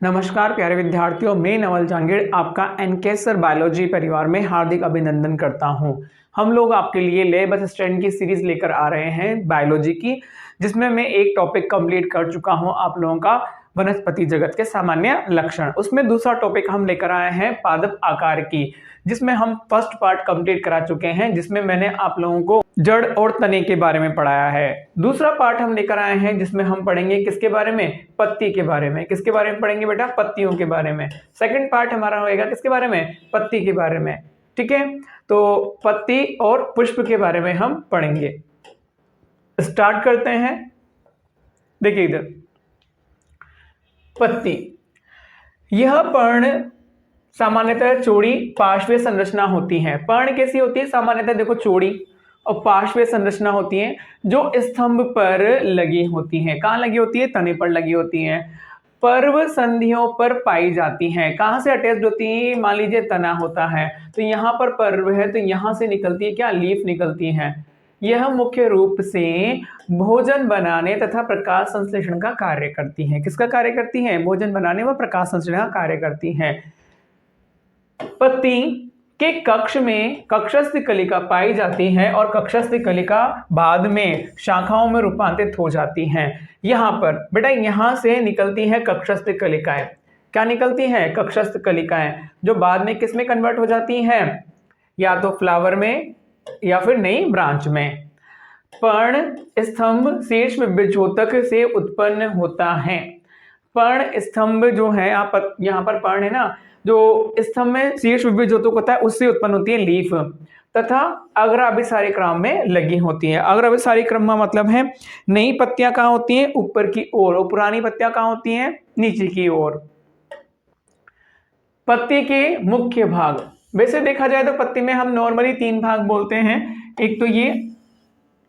नमस्कार प्यारे विद्यार्थियों, मैं नवल जहांगीर आपका एनके सर बायोलॉजी परिवार में हार्दिक अभिनंदन करता हूं। हम लोग आपके लिए लैब असिस्टेंट की सीरीज लेकर आ रहे हैं बायोलॉजी की, जिसमें मैं एक टॉपिक कंप्लीट कर चुका हूं आप लोगों का वनस्पति जगत के सामान्य लक्षण। उसमें दूसरा टॉपिक हम लेकर आए हैं पादप आकार की, जिसमें हम फर्स्ट पार्ट कंप्लीट करा चुके हैं, जिसमें मैंने आप लोगों को जड़ और तने के बारे में पढ़ाया है। दूसरा पार्ट हम लेकर आए हैं जिसमें हम पढ़ेंगे किसके बारे में, पत्ती के बारे में। किसके बारे में पढ़ेंगे बेटा, पत्तियों के बारे में। सेकंड पार्ट हमारा होएगा किसके बारे में, पत्ती के बारे में। ठीक है, तो पत्ती और पुष्प के बारे में हम पढ़ेंगे। स्टार्ट करते हैं। देखिए इधर पत्ती, यह पर्ण सामान्यतः चौड़ी पार्श्वीय संरचना होती है। पर्ण कैसी होती है, सामान्यतः देखो चौड़ी और पार्श्वीय संरचना होती है, जो स्तंभ पर लगी होती है। कहाँ लगी होती है, तने पर लगी होती है। पर्व संधियों पर पाई जाती हैं। कहाँ से अटैच्ड होती है, मान लीजिए तना होता है तो यहाँ पर पर्व है, तो यहाँ से निकलती है क्या, लीफ निकलती है। यह मुख्य रूप से भोजन बनाने तथा प्रकाश संश्लेषण का कार्य करती है। किसका कार्य करती है, भोजन बनाने व प्रकाश संश्लेषण का कार्य करती है। पत्ती के कक्ष में कक्षस्थ कलिका पाई जाती है और कक्षस्थ कलिका बाद में शाखाओं में रूपांतरित हो जाती हैं। यहाँ पर बेटा यहाँ से निकलती है कक्षस्थ कलिकाएं। क्या निकलती है, कक्षस्थ कलिकाएं, जो बाद में किस में कन्वर्ट हो जाती हैं, या तो फ्लावर में या फिर नई ब्रांच में। पर्ण स्तंभ शीर्ष विभ्जोतक से उत्पन्न होता है। पर्ण स्तंभ जो है, आप यहाँ पर पर्ण है ना, जो स्तंभ में शीर्ष विभ्जोतक होता है उससे उत्पन्न होती है लीफ, तथा अग्राभिसारी क्रम में लगी होती है। अग्राभिसारी क्रम में मतलब है नई पत्तियां कहाँ होती हैं, ऊपर की ओर, और पुरानी पत्तियां कहाँ होती हैं, नीचे की ओर। पत्ती के मुख्य भाग, वैसे देखा जाए तो पत्ती में हम नॉर्मली 3 भाग बोलते हैं। एक तो ये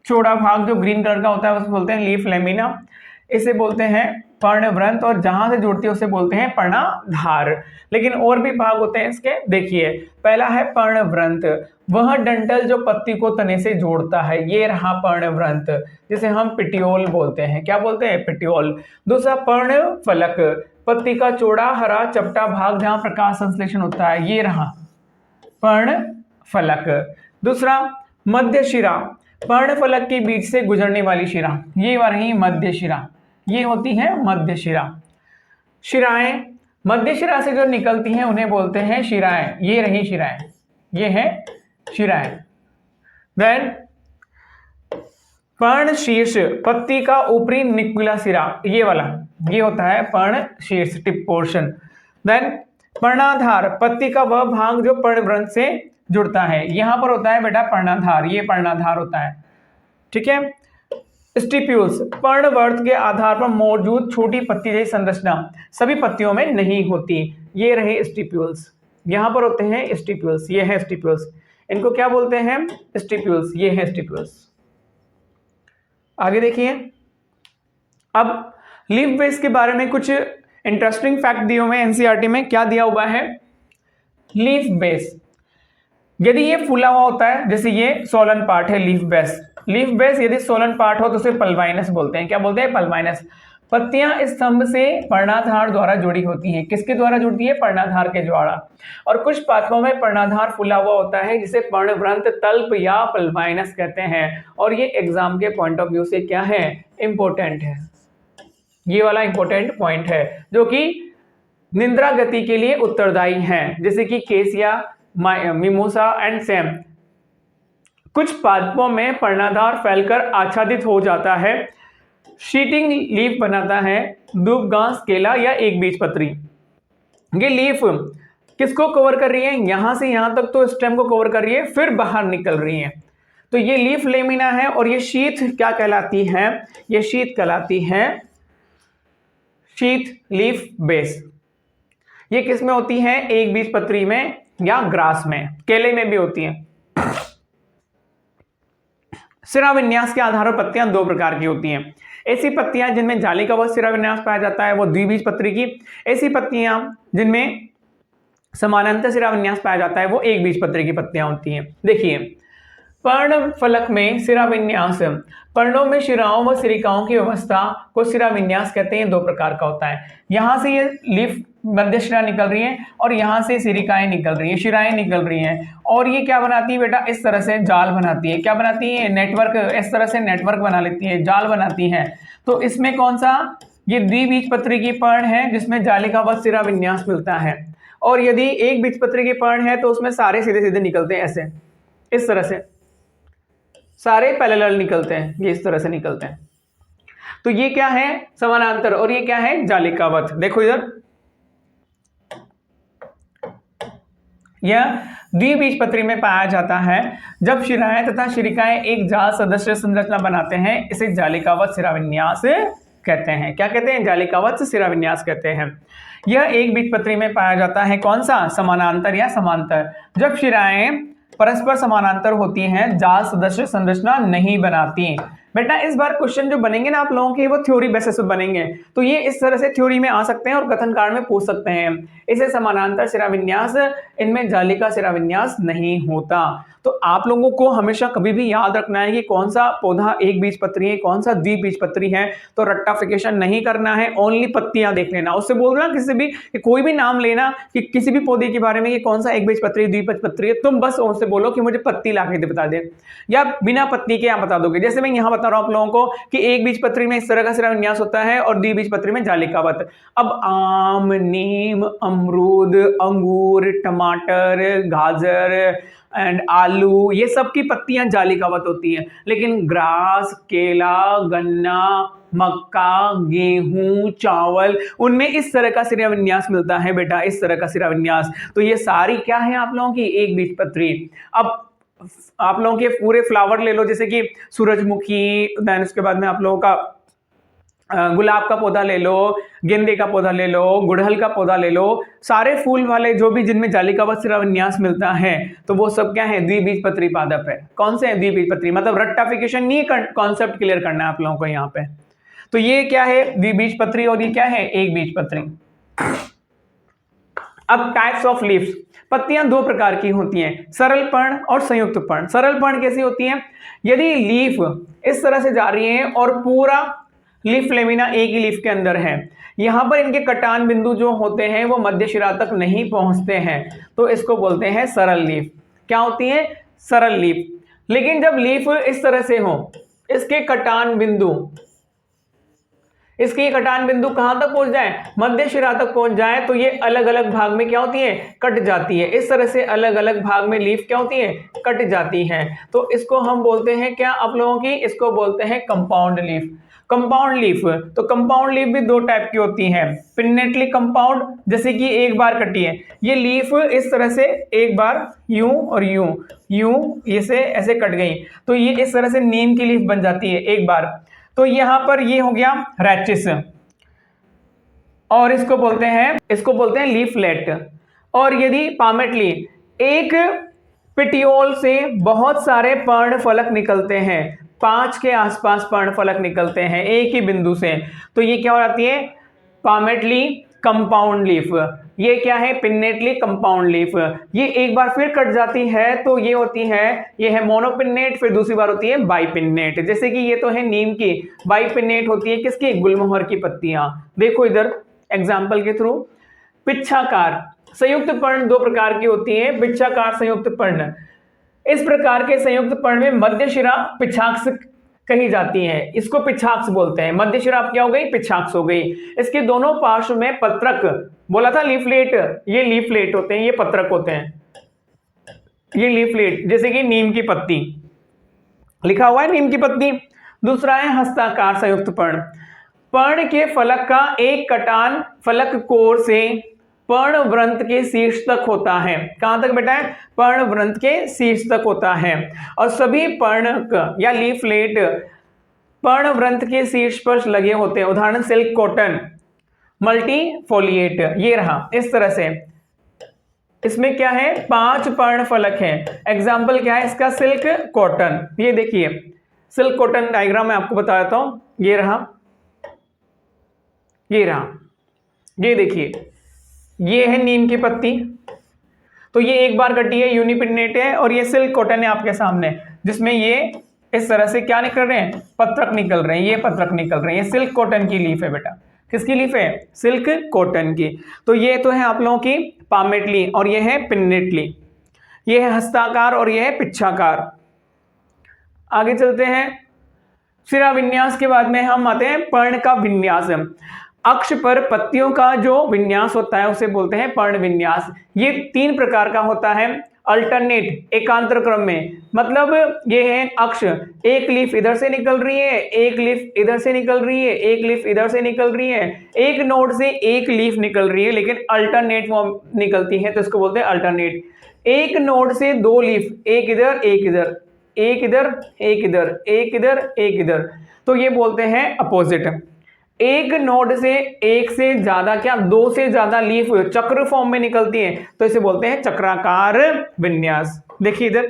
चौड़ा भाग जो ग्रीन कलर का होता है उसे बोलते हैं लीफ लेमिना, इसे बोलते हैं पर्णवृंत, और जहां से जुड़ती है उसे बोलते हैं पर्णाधार। लेकिन और भी भाग होते हैं इसके, देखिए पहला है पर्णवृंत, वह डंठल जो पत्ती को तने से जोड़ता है, ये रहा पर्णवृंत, जिसे हम पिटियोल बोलते हैं। क्या बोलते हैं, पिटियोल। दूसरा पर्णफलक, पत्ती का चौड़ा हरा चपटा भाग जहां प्रकाश संश्लेषण होता है, ये रहा पर्णफलक। दूसरा मध्य शिरा, पर्णफलक के बीच से गुजरने वाली शिरा, ये रही मध्य शिरा, ये होती है मध्य शिरा। शिराएं, मध्य शिरा से जो निकलती हैं उन्हें बोलते हैं शिराएं, ये रही शिराएं, ये है शिराएं। देन पर्ण शीर्ष, पत्ती का ऊपरी निकुला सिरा, ये वाला, ये होता है पर्ण शीर्ष, टिप पोर्शन। देन पर्णाधार, पत्ती का वह भाग जो पर्णवृंत से जुड़ता है, यहां पर होता है बेटा पर्णाधार, ये पर्णाधार होता है। ठीक है। स्टिप्यूल्स, पर्णवर्त के आधार पर मौजूद छोटी पत्ती जैसी संरचना सभी पत्तियों में नहीं होती, ये रहे स्टिप्यूल्स, यहां पर होते हैं स्टिप्यूल्स, ये है स्टिप्यूल्स, इनको क्या बोलते हैं, स्टिप्यूल्स, ये है स्टिप्यूल्स। आगे देखिए, अब लीफ बेस के बारे में कुछ इंटरेस्टिंग फैक्ट दिए हुए हैं एनसीईआरटी में। क्या दिया हुआ है, लीफ बेस यदि ये फूला हुआ होता है, जैसे ये सोलन पार्ट है लीफ बेस, लीफ बेस यदि सोलन पार्ट हो तो उसे पल्वाइनस बोलते हैं। क्या बोलते हैं, पल्वाइनस। पत्तियां स्तंभ से पर्णाधार द्वारा जुड़ी होती हैं। किसके द्वारा जुड़ती है, पर्णाधार के द्वारा। और कुछ पादपों में पर्णाधार फूला हुआ होता है जिसे पर्णवृंत तल्प या पल्वाइनस कहते हैं, और ये एग्जाम के पॉइंट ऑफ व्यू से क्या है, इंपॉर्टेंट है। ये वाला इंपॉर्टेंट पॉइंट है जो कि निंद्रा गति के लिए उत्तरदायी है, जैसे कि केसिया, मिमोसा एंड सेम। कुछ पादपों में पर्णाधार फैलकर आच्छादित हो जाता है, शीटिंग लीफ बनाता है, दूब घास, केला या एक बीजपत्री। ये लीफ किसको कवर कर रही है, यहां से यहां तक तो स्टेम को कवर कर रही है, फिर बाहर निकल रही है, तो ये लीफ लेमिना है। और ये शीथ क्या कहलाती है, ये शीथ कहलाती है शीथ लीफ बेस। ये किस में होती है, एक बीजपत्री में या ग्रास में, केले में भी होती है। सिरा विन्यास के आधार पर पत्तियां 2 प्रकार की होती हैं। ऐसी पत्तियां जिनमें जाली का सिरा विन्यास पाया जाता है वो द्विबीजपत्री की। ऐसी पत्तियां जिनमें समानांतर सिरा विन्यास पाया जाता है वो एक बीजपत्री की पत्तियां होती हैं। देखिए पर्ण फलक में शिरा विन्यास, पर्णों में शिराओं व सिरिकाओं की व्यवस्था को शिरा विन्यास कहते हैं। 2 प्रकार का होता है। यहां से ये लीफ मध्य शिरा निकल रही है और यहां से सिरिकाएं निकल रही है, शिराएं निकल रही हैं, और ये क्या बनाती है बेटा, इस तरह से जाल बनाती है। क्या बनाती है? नेटवर्क, इस तरह से नेटवर्क बना लेती है, जाल बनाती है। तो इसमें कौन सा, ये द्विबीजपत्री की पर्ण है जिसमें जालिकावत शिरा विन्यास मिलता है। और यदि एक बीजपत्री की पर्ण है तो उसमें सारे सीधे सीधे निकलते हैं, ऐसे इस तरह से सारे पैरेलल निकलते हैं, ये इस तरह से निकलते हैं। तो ये क्या है? समानांतर, और ये क्या है? जालिकावत। देखो इधर, यह द्विबीजपत्री में पाया जाता है जब शिराएं तथा शिरिकाएं एक जाल सदृश संरचना बनाते हैं। इसे जालिकावत शिराविन्यास कहते हैं। क्या कहते हैं? जालिकावत शिराविन्यास कहते हैं। यह एक बीजपत्री में पाया जाता है। कौन सा? समानांतर या समांतर। जब शिराएं परस्पर समानांतर होती हैं, जाल सदृश संरचना नहीं बनाती। बेटा इस बार क्वेश्चन जो बनेंगे ना आप लोगों के, वो थ्योरी बेसिस पे बनेंगे, तो ये इस तरह से थ्योरी में आ सकते हैं और कथन कांड में पूछ सकते हैं। इसे समानांतर शिराविन्यास, इनमें जालिका शिराविन्यास नहीं होता। तो आप लोगों को हमेशा कभी भी याद रखना है कि कौन सा पौधा एक बीजपत्री है, कौन सा द्विबीजपत्री है। तो रट्टाफिकेशन नहीं करना है, ओनली पत्तियां देख लेना। उससे बोलना किसी भी, कोई भी नाम लेना कि किसी भी पौधे के बारे में कि कौन सा एक बीजपत्री द्विबीजपत्री है, तुम बस उनसे बोलो कि मुझे पत्ती ला के बता दे, या बिना पत्ती के आप बता दोगे। जैसे मैं यहाँ बता रहा हूँ आप लोगों को कि एक बीजपत्री में इस तरह का शिराविन्यास होता है और द्विबीजपत्री में जालिकावत। अब आम, नीम, अमरूद, अंगूर, टमाटर, गाजर एंड आलू, ये सब की पत्तियां जालिकावत होती हैं। लेकिन ग्रास, केला, गन्ना, मक्का, गेहूं, चावल, उनमें इस तरह का शिराविन्यास मिलता है बेटा, इस तरह का शिराविन्यास। तो ये सारी क्या है आप लोगों की? एक बीजपत्री। अब आप लोगों के पूरे फ्लावर ले लो, जैसे कि सूरजमुखी, देन उसके बाद में आप लोगों का गुलाब का पौधा ले लो, गेंदे का पौधा ले लो, गुड़हल का पौधा ले लो, सारे फूल वाले जो भी जिनमें जालिकावत शिराविन्यास मिलता है, तो वो सब क्या है? द्विबीजपत्री पादप है। कौन से हैं? द्विबीजपत्री। मतलब रट्टाफिकेशन नहीं, कॉन्सेप्ट क्लियर करना है आप लोगों को यहाँ पे। तो ये क्या है? द्विबीजपत्री, और ये क्या है? एक बीजपत्री। अब टाइप्स ऑफ लीव्स, पत्तियां 2 प्रकार की होती हैं, सरल पर्ण और संयुक्त पर्ण। सरल पर्ण कैसी होती है? यदि लीफ इस तरह से जा रही है और पूरा लीफ लेमिना एक ही लीफ के अंदर है, यहां पर इनके कटान बिंदु जो होते हैं वो मध्य शिरा तक नहीं पहुंचते हैं, तो इसको बोलते हैं सरल लीफ। क्या होती है? सरल लीफ। लेकिन जब लीफ इस तरह से हो, इसके कटान बिंदु कहां तक पहुंच जाए? मध्य शिरा तक पहुंच जाए, तो ये अलग अलग भाग में क्या होती है? कट जाती है। इस तरह से अलग अलग भाग में लीफ क्या होती है? कट जाती है। तो इसको हम बोलते हैं क्या आप लोगों की? इसको बोलते हैं कंपाउंड लीफ। कंपाउंड लीफ, तो कंपाउंड लीफ भी 2 टाइप की होती है। पिन्नेटली कंपाउंड, जैसे कि एक बार कटी है ये लीफ, इस तरह से एक बार यूं और यूं यूं, ये से ऐसे कट गई, तो ये इस तरह से नीम की लीफ बन जाती है एक बार। तो यहां पर ये हो गया रैचिस, और इसको बोलते हैं लीफलेट। और यदि पामेटली, एक पिटियोल से बहुत सारे पर्णफलक निकलते हैं, 5 के आसपास पर्णफलक निकलते हैं एक ही बिंदु से, तो ये क्या हो जाती है? Palmately compound leaf. ये क्या है? Pinnately compound leaf. ये एक बार फिर कट जाती है तो ये होती है, ये है मोनोपिन्नेट, फिर दूसरी बार होती है बाइपिन्नेट। जैसे कि ये तो है नीम की, बाइपिन्नेट होती है किसकी? गुलमोहर की पत्तियां। देखो इधर एग्जाम्पल के थ्रू, पिच्छाकार संयुक्त पर्ण 2 प्रकार की होती है। पिच्छाकार संयुक्त पर्ण, इस प्रकार के संयुक्त पर्ण में मध्य शिरा पिछाक्ष कही जाती है, इसको पिछाक्ष बोलते हैं। मध्य शिरा क्या हो गई? पिछाक्ष हो गई। इसके दोनों पार्श्व में पत्रक, बोला था लीफलेट, ये लीफलेट होते हैं, ये पत्रक होते हैं, ये लीफलेट, जैसे कि नीम की पत्ती लिखा हुआ है, नीम की पत्ती। दूसरा है हस्ताकार संयुक्त पर्ण। पर्ण के फलक का एक कटान फलक कोर से पर्णवृंत के शीर्ष तक होता है। कहां तक बेटा है? पर्णवृंत के शीर्ष तक होता है। और सभी पर्णक या लीफलेट पर्णवृंत के शीर्ष पर लगे होते हैं। उदाहरण सिल्क कॉटन, मल्टीफोलिएट, ये रहा इस तरह से। इसमें क्या है? 5 पर्णफलक है। एग्जाम्पल क्या है इसका? Silk cotton. ये देखिए सिल्क कॉटन डायग्राम मैं आपको बता देता हूं, ये रहा, ये देखिए, ये है नीम की पत्ती, तो ये एक बार कटी है, यूनिपिन्नेट है, और ये सिल्क कॉटन है आपके सामने। जिसमें ये इस तरह से क्या निकल रहे हैं, पत्रक निकल रहे हैं, ये पत्रक निकल रहे हैं। ये सिल्क कॉटन की लीफ है बेटा, किसकी लीफ है, सिल्क कॉटन की। तो ये तो है आप लोगों की पामेटली और ये है पिन्नेटली, ये है हस्ताकार और ये है पिच्छाकार। आगे चलते हैं, सिरा विन्यास के बाद में हम आते हैं पर्ण का विन्यास। अक्ष पर पत्तियों का जो विन्यास होता है उसे बोलते हैं पर्ण विन्यास। ये 3 प्रकार का होता है, अल्टरनेट, एकांतर क्रम में, मतलब ये है अक्ष, एक लीफ इधर से निकल रही है, एक लीफ इधर से निकल रही है, एक लीफ इधर से निकल रही है, एक नोड से एक लीफ निकल रही है, लेकिन अल्टरनेट फॉर्म निकलती है तो इसको बोलते हैं अल्टरनेट। एक नोड से 2 लीफ, एक इधर एक इधर, एक इधर एक इधर, एक इधर एक इधर, तो ये बोलते हैं अपोजिट। एक नोड से एक से ज्यादा, क्या 2 से ज्यादा लीफ चक्र फॉर्म में निकलती है तो इसे बोलते हैं चक्राकार विन्यास। देखिए इधर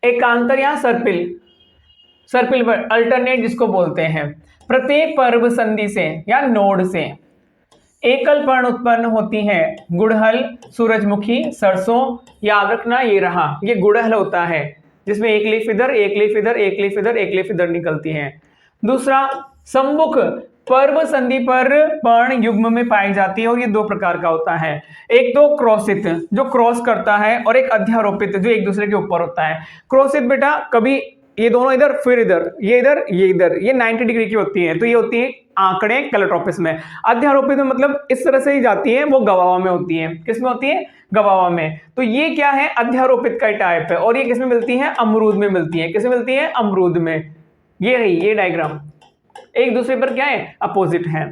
एकांतर या सर्पिल, सर्पिल पर अल्टरनेट जिसको बोलते हैं, प्रत्येक पर्व संधि से या नोड से एकल पर्ण उत्पन्न होती है। गुड़हल, सूरजमुखी, सरसों, याद रखना ये रहा, ये गुड़हल होता है जिसमें एक लीफ इधर, एक लीफ इधर, एक लीफ इधर, एक लीफ इधर निकलती है। दूसरा सम्मुख पर्व संधि पर पर्ण युग्म में पाई जाती है और ये 2 प्रकार का होता है, एक तो क्रॉसित जो क्रॉस करता है और एक अध्यारोपित जो एक दूसरे के ऊपर होता है। क्रॉसित बेटा कभी ये दोनों इधर फिर इधर, ये इधर ये इधर, ये 90 डिग्री की होती है तो ये होती है आंकड़े कैलोट्रोपिस में। अध्यारोपित में मतलब इस तरह से ही जाती है, वो गवावा में होती है। किस में होती है, गवावा में। तो ये क्या है, अध्यारोपित का टाइप है और ये किसमें मिलती है, अमरूद में मिलती है। किसमें मिलती है, अमरूद में। ये रही ये डायग्राम, एक दूसरे पर क्या है, अपोजिट है।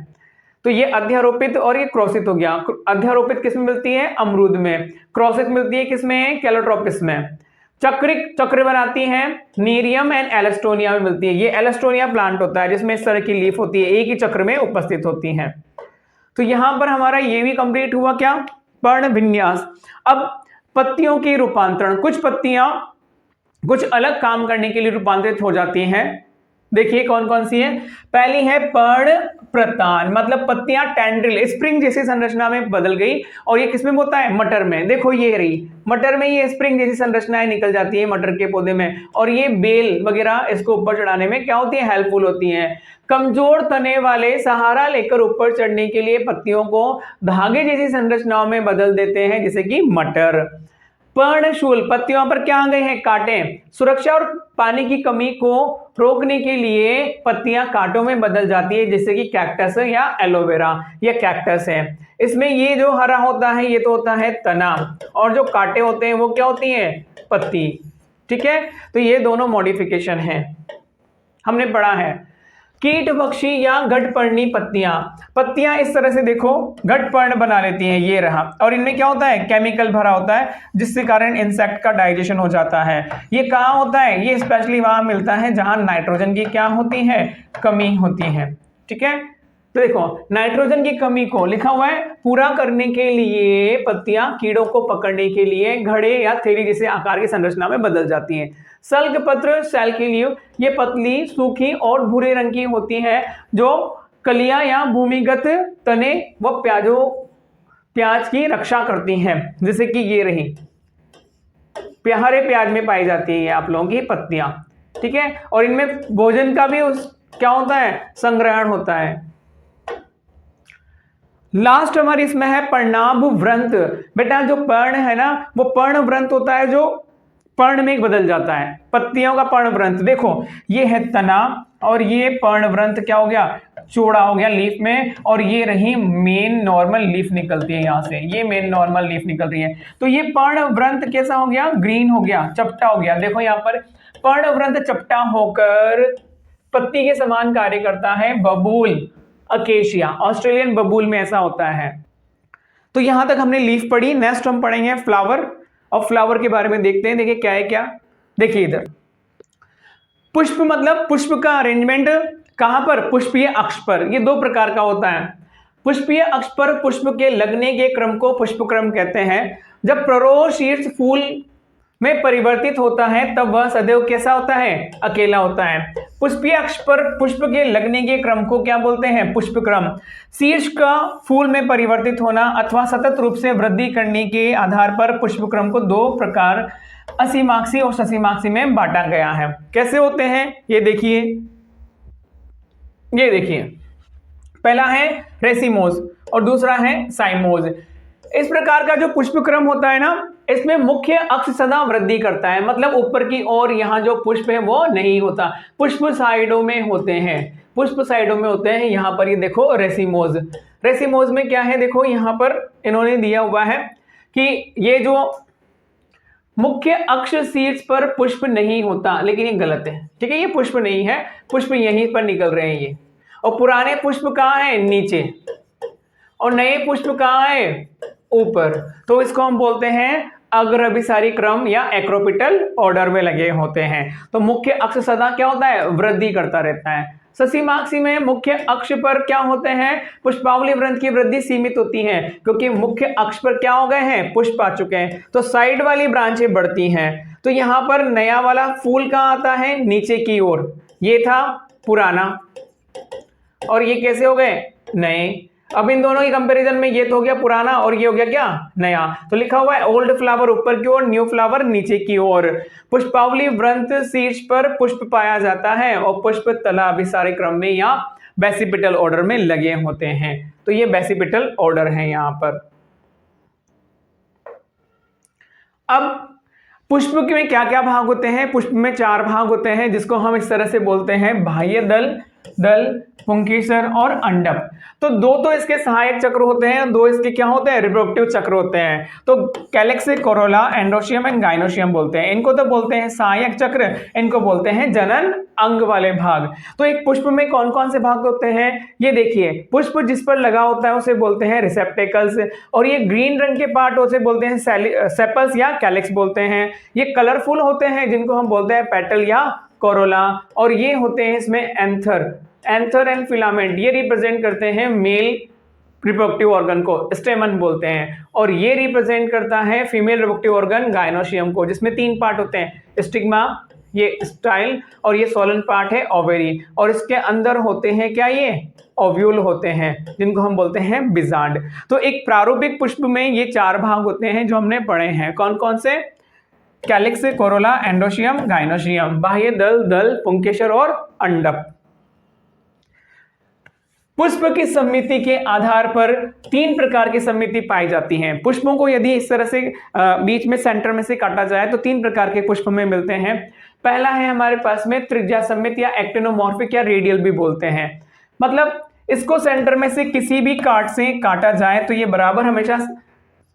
तो ये अध्यारोपित और ये क्रॉसित हो गया। अध्यारोपित किसमें मिलती है, अमरूद में। क्रॉसित मिलती है किसमें, कैलोट्रोपिस में। चक्रिक चक्र बनाती है नीरियम एंड एलेस्टोनिया में मिलती है। ये एलेस्टोनिया प्लांट होता है जिसमें इस तरह की लीफ होती है, एक ही चक्र में उपस्थित होती है। तो यहां पर हमारा ये भी कंप्लीट हुआ क्या, पर्ण विन्यास। अब पत्तियों की रूपांतरण, कुछ पत्तियां कुछ अलग काम करने के लिए रूपांतरित हो जाती हैं। देखिए कौन कौन सी है। पहली है पर्ण प्रतान, मतलब पत्तियां टेंड्रिल स्प्रिंग जैसी संरचना में बदल गई और ये किसमें होता है, मटर में। देखो ये रही मटर में, ये स्प्रिंग जैसी संरचनाएं निकल जाती है मटर के पौधे में और ये बेल वगैरह इसको ऊपर चढ़ाने में क्या होती है, हेल्पफुल होती है। कमजोर तने वाले सहारा लेकर ऊपर चढ़ने के लिए पत्तियों को धागे जैसी संरचनाओं में बदल देते हैं, जैसे कि मटर। पर्णशूल, पत्तियों पर क्या आ गए हैं, कांटे। सुरक्षा और पानी की कमी को रोकने के लिए पत्तियां कांटों में बदल जाती है, जैसे कि कैक्टस या एलोवेरा। ये कैक्टस है, इसमें ये जो हरा होता है ये तो होता है तना और जो कांटे होते हैं वो क्या होती है, पत्ती। ठीक है, तो ये दोनों मॉडिफिकेशन है हमने पढ़ा है। कीट पक्षी या घटपर्णी पत्तियां, पत्तियां इस तरह से देखो घटपर्ण बना लेती हैं, ये रहा। और इनमें क्या होता है, केमिकल भरा होता है जिसके कारण इंसेक्ट का डाइजेशन हो जाता है। ये कहाँ होता है, ये स्पेशली वहां मिलता है जहां नाइट्रोजन की क्या होती है, कमी होती है। ठीक है, तो देखो नाइट्रोजन की कमी को लिखा हुआ है पूरा करने के लिए पत्तियां कीड़ों को पकड़ने के लिए घड़े या थैली जैसे आकार की संरचना में बदल जाती हैं। सल्क पत्र सेल की लीव, ये पतली सूखी और भूरे रंग की होती है जो कलियां या भूमिगत तने व प्याज की रक्षा करती हैं, जैसे कि ये रही हरे प्याज में पाई जाती है आप लोगों की पत्तियां। ठीक है, और इनमें भोजन का भी क्या होता है, संग्रहण होता है। लास्ट हमारी इसमें है पर्णाभ व्रंत। बेटा जो पर्ण है ना वो पर्ण व्रंत होता है जो पर्ण में बदल जाता है, पत्तियों का पर्ण व्रंत। देखो ये है तना और ये पर्ण व्रंत क्या हो गया, चौड़ा हो गया लीफ में, और ये रही मेन नॉर्मल लीफ निकलती है, यहां से ये मेन नॉर्मल लीफ निकल रही है। तो ये पर्ण व्रंत कैसा हो गया, ग्रीन हो गया, चपटा हो गया। देखो यहाँ पर पर्ण व्रंत चपटा होकर पत्ती के समान कार्य करता है। बबूल, अकेशिया, ऑस्ट्रेलियन बबूल में ऐसा होता है। तो यहां तक हमने लीफ पढ़ी। नेक्स्ट हम पढ़ेंगे फ्लावर, और फ्लावर के बारे में देखते हैं। देखिए क्या है, क्या देखिए इधर पुष्प, मतलब पुष्प का अरेंजमेंट कहां पर, पुष्पीय अक्ष पर। ये 2 प्रकार का होता है। पुष्पीय अक्ष पर पुष्प के लगने के क्रम को पुष्पक्रम कहते हैं। जब प्ररोह शीर्ष फूल में परिवर्तित होता है तब वह सदैव कैसा होता है, अकेला होता है। पुष्पीय अक्ष पर पुष्प के लगने के क्रम को क्या बोलते हैं, पुष्प क्रम। शीर्ष का फूल में परिवर्तित होना अथवा सतत रूप से वृद्धि करने के आधार पर पुष्प क्रम को दो प्रकार असीमाक्षी और ससीमाक्षी में बांटा गया है। कैसे होते हैं ये देखिए, ये देखिए, पहला है रेसिमोज और दूसरा है साइमोज। इस प्रकार का जो पुष्प क्रम होता है ना, इसमें मुख्य अक्ष सदा वृद्धि करता है, मतलब ऊपर की ओर यहाँ जो पुष्प है वो नहीं होता, पुष्प साइडों में होते हैं, पुष्प साइडों में होते हैं। यहाँ पर ये देखो रेसिमोज, रेसिमोज में क्या है, देखो यहाँ पर इन्होंने दिया हुआ है कि ये जो मुख्य अक्ष शीर्ष पर पुष्प नहीं होता, लेकिन ये गलत है, ठीक है, ये पुष्प नहीं है, पुष्प यहीं पर निकल रहे हैं ये, और पुराने पुष्प कहाँ है, नीचे, और नए पुष्प कहाँ है, ऊपर। तो इसको हम बोलते हैं अग्रभिसारी क्रम या एक्रोपिटल ऑर्डर में लगे होते हैं। तो मुख्य अक्ष सदा क्या होता है, वृद्धि करता रहता है। ससीमाक्षी में मुख्य अक्ष पर क्या होते हैं, पुष्पावली वृंत की वृद्धि सीमित होती है, क्योंकि मुख्य अक्ष पर क्या हो गए हैं, पुष्प आ चुके हैं, तो साइड वाली ब्रांचें बढ़ती हैं। तो यहाँ पर नया वाला फूल कहाँ आता है, नीचे की ओर, ये था पुराना और ये कैसे हो गए, नए। अब इन दोनों की कंपैरिजन में ये तो हो गया पुराना और ये हो गया क्या, नया। तो लिखा हुआ है ओल्ड फ्लावर ऊपर की ओर, न्यू फ्लावर नीचे की ओर। पुष्पावली वृंत शीर्ष पर पुष्प पाया जाता है और पुष्प तला अभिसारी क्रम में या बेसिपिटल ऑर्डर में लगे होते हैं। तो ये बेसिपिटल ऑर्डर है यहाँ पर। अब पुष्प में क्या क्या भाग होते हैं, पुष्प में 4 भाग होते हैं, जिसको हम इस तरह से बोलते हैं बाह्य दल, दल, पुंकेसर और अंडप। तो 2 तो इसके सहायक चक्र होते हैं, 2 इसके क्या होते हैं, रिप्रोडक्टिव चक्र होते हैं। तो calyx, Corolla, androecium and gynoecium बोलते हैं, इनको तो बोलते हैं सहायक चक्र, इनको बोलते हैं जनन अंग वाले भाग। तो एक पुष्प में कौन कौन से भाग होते हैं, ये देखिए, पुष्प जिस पर लगा होता है उसे बोलते हैं रिसेप्टेकल्स, और ये ग्रीन रंग के पार्ट उसे बोलते हैं सेपल्स या कैलेक्स बोलते हैं। ये कलरफुल होते हैं जिनको हम बोलते हैं पेटल या कोरोला, और ये होते हैं इसमें एंथर, एंथर एंड फिलामेंट, ये रिप्रेजेंट करते हैं मेल रिप्रोडक्टिव ऑर्गन को, स्टेमन बोलते हैं, और ये रिप्रेजेंट करता है फीमेल रिप्रोडक्टिव ऑर्गन गाइनोशियम को, जिसमें 3 पार्ट होते हैं, स्टिग्मा, ये स्टाइल, और ये सोलन पार्ट है ओवेरी, और इसके अंदर होते हैं क्या, ये ओव्यूल होते हैं जिनको हम बोलते हैं बिजार्ड। तो एक प्रारूपिक पुष्प में ये 4 भाग होते हैं जो हमने पढ़े हैं, कौन कौन से, कैलिक्स, कोरोला, एंडोशियम, गाइनोशियम, बाह्य दल, दल, पुंकेसर और अंडप। पुष्प की समिति के आधार पर 3 प्रकार की समिति पाई जाती हैं। पुष्पों को यदि इस तरह से बीच में सेंटर में से काटा जाए तो 3 प्रकार के पुष्प में मिलते हैं। पहला है हमारे पास में त्रिज्या समित या एक्टिनोमॉर्फिक या रेडियल भी बोलते हैं, मतलब इसको सेंटर में से किसी भी काट से काटा जाए तो ये बराबर हमेशा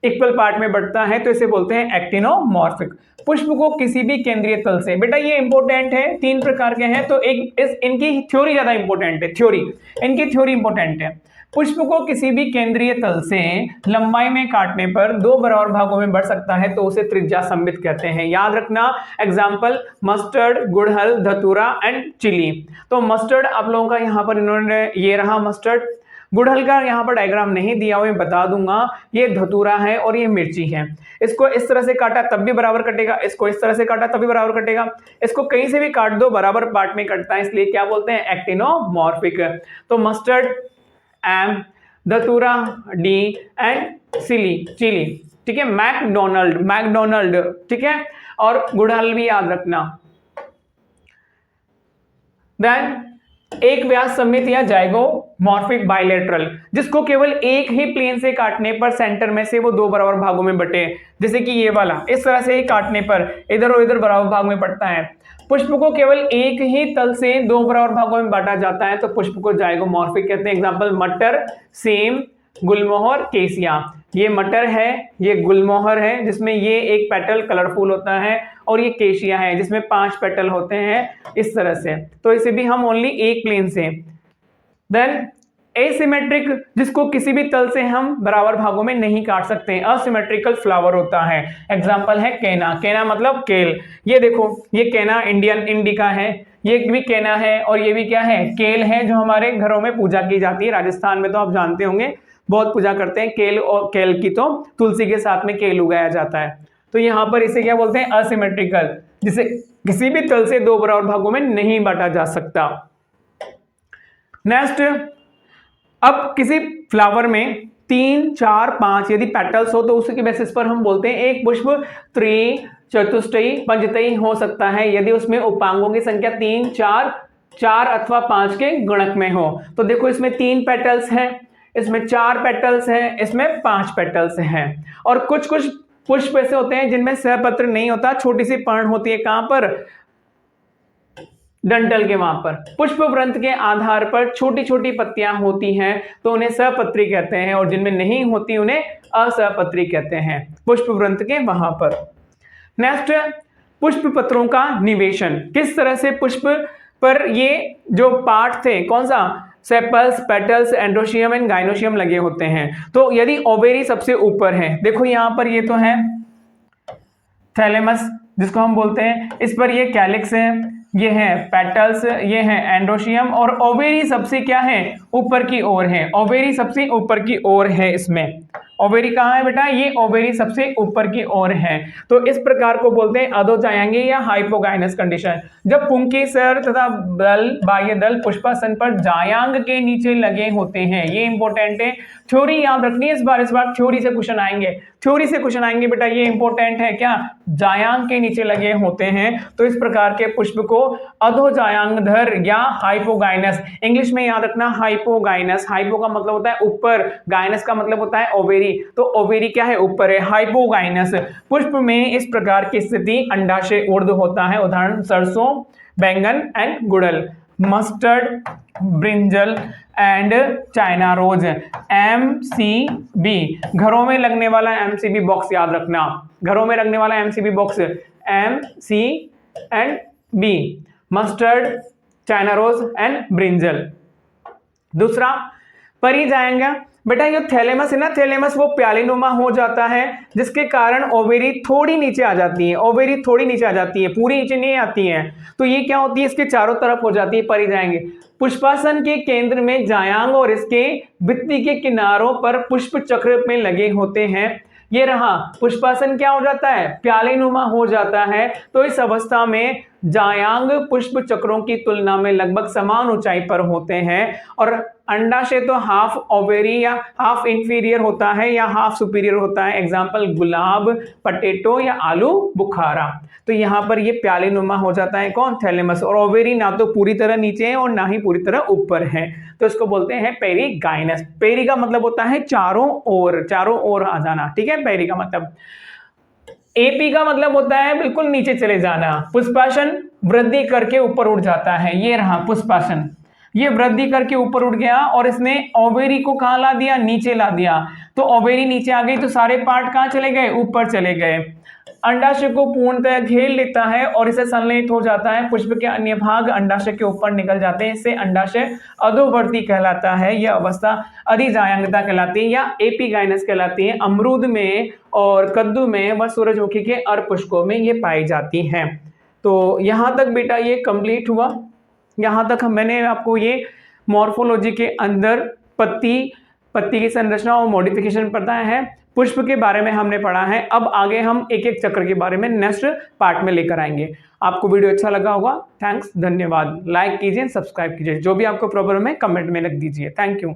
इक्वल पार्ट में बढ़ता है, तो इसे बोलते हैं एक्टिनोमॉर्फिक। पुष्प को किसी भी केंद्रीय तल से, बेटा ये इंपॉर्टेंट है, 3 प्रकार के हैं, तो इनकी थ्योरी ज्यादा इंपॉर्टेंट है, थ्योरी, इनकी थ्योरी इंपॉर्टेंट है। पुष्प को किसी भी केंद्रीय तल से लंबाई में काटने पर 2 बराबर भागों में बढ़ सकता है, तो उसे त्रिज्या सममित कहते हैं। याद रखना, एग्जाम्पल मस्टर्ड, गुड़हल, धतूरा एंड चिली। तो मस्टर्ड आप लोगों का यहाँ पर इन्होंने ये रहा मस्टर्ड, गुड़हल का यहाँ पर डायग्राम नहीं दिया हुआ, मैं बता दूंगा, ये धतूरा है और ये मिर्ची है। इसको इस तरह से काटा तब भी बराबर कटेगा, इसको इस तरह से काटा तब भी बराबर कटेगा, इसको कहीं से भी काट दो बराबर पार्ट में कटता है, इसलिए क्या बोलते हैं, एक्टिनोमॉर्फिक। तो मस्टर्ड एम, धतूरा डी एंड चिली, ठीक है, मैकडोनल्ड, ठीक है, और गुड़हल भी याद रखना। देन एक व्यास सममित या जाइगोमॉर्फिक बाइलेटरल, जिसको केवल एक ही प्लेन से काटने पर सेंटर में से वो 2 बराबर भागों में बटे, जैसे कि ये वाला इस तरह से ही काटने पर इधर और इधर बराबर भाग में पड़ता है। पुष्प को केवल एक ही तल से 2 बराबर भागों में बांटा जाता है, तो पुष्प को जाइगोमॉर्फिक कहते हैं। एग्जांपल मटर, सेम, गुलमोहर, केसिया। ये मटर है, ये गुलमोहर है जिसमें ये एक पेटल कलरफुल होता है, और ये केशिया है जिसमें 5 पेटल होते हैं, इस तरह से। तो इसे भी हम ओनली एक प्लेन से। देन एसिमेट्रिक, जिसको किसी भी तल से हम बराबर भागों में नहीं काट सकते, असिमेट्रिकल फ्लावर होता है। एग्जांपल है केना, केना मतलब केल। ये देखो, ये केना इंडियन इंडिका है, ये भी केना है, और ये भी क्या है, केल है, जो हमारे घरों में पूजा की जाती है। राजस्थान में तो आप जानते होंगे बहुत पूजा करते हैं केल, और केल की तो तुलसी के साथ में केल उगाया जाता है। तो यहाँ पर इसे क्या बोलते हैं, असिमेट्रिकल, जिसे किसी भी तल से दो बराबर भागों में नहीं बांटा जा सकता। नेक्स्ट, अब किसी फ्लावर में 3, 4, 5 यदि पेटल्स हो तो उसके बेसिस पर हम बोलते हैं एक पुष्प त्रि, चतुष्टयी, पंचतयी हो सकता है यदि उसमें उपांगों की संख्या 3, 4 अथवा 5 के गुणक में हो। तो देखो इसमें 3 पेटल्स हैं, इसमें 4 पेटल्स हैं, इसमें 5 पेटल्स हैं। और कुछ कुछ पुष्प ऐसे होते हैं जिनमें सहपत्र नहीं होता, छोटी सी पर्ण होती है, कहां पर, डंठल के वहां पर। पुष्प वृंत के आधार पर छोटी छोटी पत्तियां होती हैं तो उन्हें सहपत्री कहते हैं, और जिनमें नहीं होती उन्हें असहपत्री कहते हैं, पुष्प वृंत के वहां पर। नेक्स्ट, पुष्प पत्रों का निवेशन, किस तरह से पुष्प पर ये जो पार्ट थे, कौन सा, sepals, petals, androecium and gynoecium लगे होते हैं। तो यदि ओवेरी सबसे ऊपर है, देखो यहां पर ये तो है थैलेमस जिसको हम बोलते हैं, इस पर ये कैलिक्स है, ये है पेटल्स, ये है एंड्रोशियम, और ओवेरी सबसे क्या है, ऊपर की ओर है, ओवेरी सबसे ऊपर की ओर है। इसमें ओवेरी कहाँ है बेटा, ये ओवेरी सबसे ऊपर की ओर है। तो इस प्रकार को बोलते हैं अधोजायांगी या हाइपोगाइनस कंडीशन। जब पुंकेसर तथा दल, बाह्य दल पुष्पासन पर जायांग के नीचे लगे होते हैं, ये इंपॉर्टेंट है, थ्योरी याद रखनी है, इस बार थ्योरी से क्वेश्चन आएंगे, थ्योरी से क्वेश्चन आएंगे बेटा, ये इंपॉर्टेंट है क्या, जायांग के नीचे लगे होते हैं तो इस प्रकार के पुष्प को अधोजायांगधर या हाइपोगाइनस, इंग्लिश में याद रखना हाइपोगाइनस, हाइपो का मतलब होता है ऊपर, गाइनस का मतलब होता है ओवेरी, तो ओवेरी क्या है, ऊपर है, हाइपोगाइनस। पुष्प में इस प्रकार की स्थिति अंडाशय ऊर्ध्व होता है, उदाहरण सरसों, बैंगन एंड गुड़हल, mustard, brinjal and China rose. MCB, घरों में लगने वाला एमसीबी बॉक्स याद रखना, घरों में लगने वाला MCB box, M C and B, mustard, China rose and brinjal. दूसरा, परी जाएंगे बेटा, ये थैलेमस है ना, थैलेमस वो प्यालीनुमा हो जाता है जिसके कारण ओवेरी थोड़ी नीचे आ जाती है, ओवेरी थोड़ी नीचे आ जाती है, पूरी नीचे नहीं आती है। तो ये क्या होती है, इसके चारों तरफ हो जाती है, परी जाएंगे। पुष्पासन के केंद्र में जायांग और इसके भित्ति के किनारों पर पुष्प चक्र में लगे होते हैं। ये रहा, पुष्पासन क्या हो जाता है, प्यालीनुमा हो जाता है। तो इस अवस्था में जायांग पुष्प चक्रों की तुलना में लगभग समान ऊंचाई पर होते हैं, और अंडाशय तो हाफ ओवेरी या हाफ इंफीरियर होता है या हाफ सुपीरियर होता है, एग्जाम्पल गुलाब, पटेटो या आलू बुखारा। तो यहाँ पर ये प्यालीनुमा हो जाता है, कौन, थैलेमस, और ओवेरी ना तो पूरी तरह नीचे है और ना ही पूरी तरह ऊपर है, तो इसको बोलते हैं पेरीगाइनस। पेरी का मतलब होता है चारों ओर, चारों ओर आ जाना, ठीक है, पेरी का मतलब। एपी का मतलब होता है बिल्कुल नीचे चले जाना। पुष्पासन वृद्धि करके ऊपर उठ जाता है, ये रहा पुष्पासन, ये वृद्धि करके ऊपर उठ गया और इसने ओवेरी को कहां ला दिया, नीचे ला दिया। तो ओवेरी नीचे आ गई तो सारे पार्ट कहां चले गए, ऊपर चले गए। अंडाशय को पूर्णतः घेर लेता है और इसे संलयित हो जाता है, पुष्प के अन्य भाग अंडाशय के ऊपर निकल जाते हैं, इससे अंडाशय अधोवर्ती कहलाता है। यह अवस्था अधिजायांगता कहलाती है या एपीगाइनस कहलाती है। अमरूद में और कद्दू में व सूरजमुखी के अर्धपुष्पों में ये पाई जाती है। तो यहाँ तक बेटा ये कंप्लीट हुआ, यहाँ तक मैंने आपको ये मॉर्फोलॉजी के अंदर पत्ती की संरचना और मॉडिफिकेशन पता है, पुष्प के बारे में हमने पढ़ा है। अब आगे हम एक एक चक्र के बारे में नेक्स्ट पार्ट में लेकर आएंगे। आपको वीडियो अच्छा लगा होगा, थैंक्स, धन्यवाद। लाइक कीजिए, सब्सक्राइब कीजिए, जो भी आपको प्रॉब्लम है कमेंट में लिख दीजिए। Thank you.